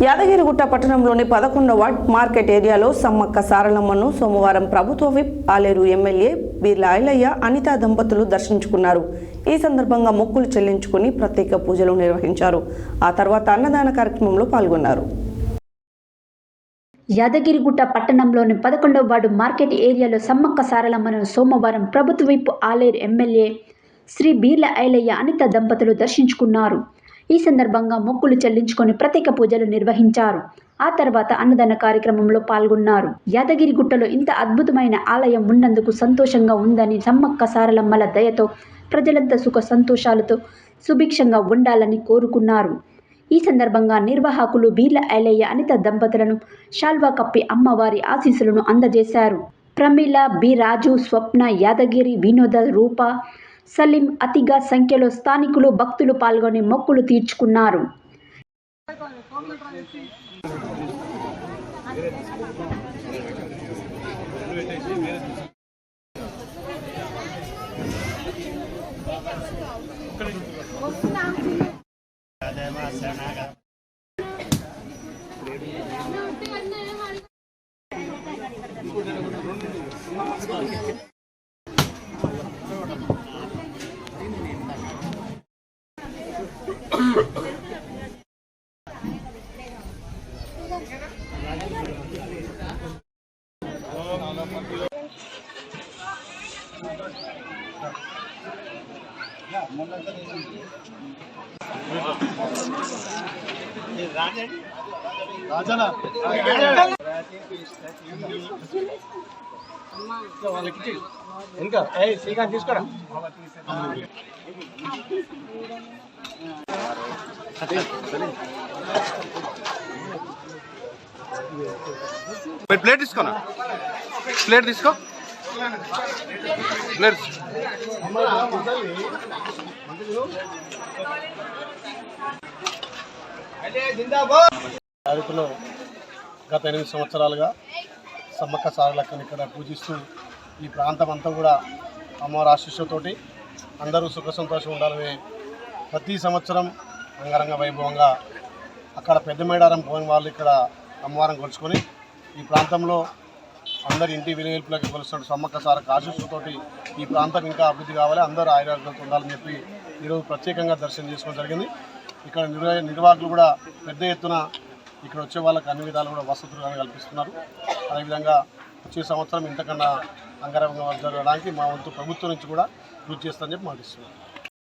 యాదగిరిగుట్ట పట్టణంలోని 11వ ward market ఏరియాలో సమ్మక్క సారలమ్మను సోమవారం ప్రభుత్వ విప్ ఆలేరు ఎమ్మెల్యే బీర్ల ఐలయ్య అనిత దంపతులు దర్శించుకున్నారు. ఈ సందర్భంగా మొక్కులు చెల్లించుకుని ప్రత్యేక పూజలు నిర్వహించారు. ఆ తర్వాత అన్నదాన కార్యక్రమంలో పాల్గొన్నారు. యాదగిరిగుట్ట పట్టణంలోని 11వ వార్డు మార్కెట్ ఏరియాలో సమ్మక్క సారలమ్మను సోమవారం ప్రభుత్వ విప్ ఆలేరు ఎమ్మెల్యే శ్రీ బీర్ల ఐలయ్య అనిత దంపతులు దర్శించుకున్నారు. ఈ సందర్భంగా మొక్కులు చెల్లించుకొని ప్రత్యేక పూజలు నిర్వహించారు. ఆ తర్వాత అన్నదాన కార్యక్రమంలో పాల్గొన్నారు. యాదగిరిగుట్టలో ఇంత అద్భుతమైన ఆలయం ఉన్నందుకు సంతోషంగా ఉందని, సమ్మక్క సారలమ్మల దయతో ప్రజలంతా సుఖ సంతోషాలతో సుభిక్షంగా ఉండాలని కోరుకున్నారు. ఈ సందర్భంగా నిర్వాహకులు బీర్ల ఐలయ్య అనిత దంపతులను శాల్వా కప్పి అమ్మవారి ఆశీస్సులను అందజేశారు. ప్రమీల, బి రాజు, స్వప్న, యాదగిరి, వినోద, రూప, సలీం అతిగా సంఖ్యలో స్థానికులు భక్తులు పాల్గొని మొక్కులు తీర్చుకున్నారు. ఇంకా శ్రీకాంత్ తీసుకురా. ప్లేట్ తీసుకోనా, ప్లేట్ తీసుకో, ప్లేట్. అరకులో గత 8 సంవత్సరాలుగా సమ్మక్క సారలక్కని ఇక్కడ పూజిస్తూ ఈ ప్రాంతం అంతా కూడా అమ్మవారి ఆశీస్సుతోటి అందరూ సుఖ సంతోషం ఉండాలని ప్రతి సంవత్సరం అంగరంగ వైభవంగా అక్కడ పెద్ద మేడారం పోయిన వాళ్ళు ఇక్కడ అమ్మవారిని కొలుచుకొని ఈ ప్రాంతంలో అందరి ఇంటి విలువలకి కొలుస్తున్న సమ్మక్క సారక్క ఆశీస్సుతోటి ఈ ప్రాంతం ఇంకా అభివృద్ధి కావాలి, అందరూ ఆయుర్వేదాలతో ఉండాలని చెప్పి ఈరోజు ప్రత్యేకంగా దర్శనం చేసుకోవడం జరిగింది. ఇక్కడ నిర్వాహకులు కూడా పెద్ద ఎత్తున ఇక్కడ వచ్చే వాళ్ళకి అన్ని విధాలు కూడా వసతులు కల్పిస్తున్నారు. అదేవిధంగా వచ్చే సంవత్సరం ఇంతకన్నా అంగరంగ జరగడానికి మా వంతు ప్రభుత్వం నుంచి కూడా కృషి చేస్తామని చెప్పి మాటిస్తున్నాం.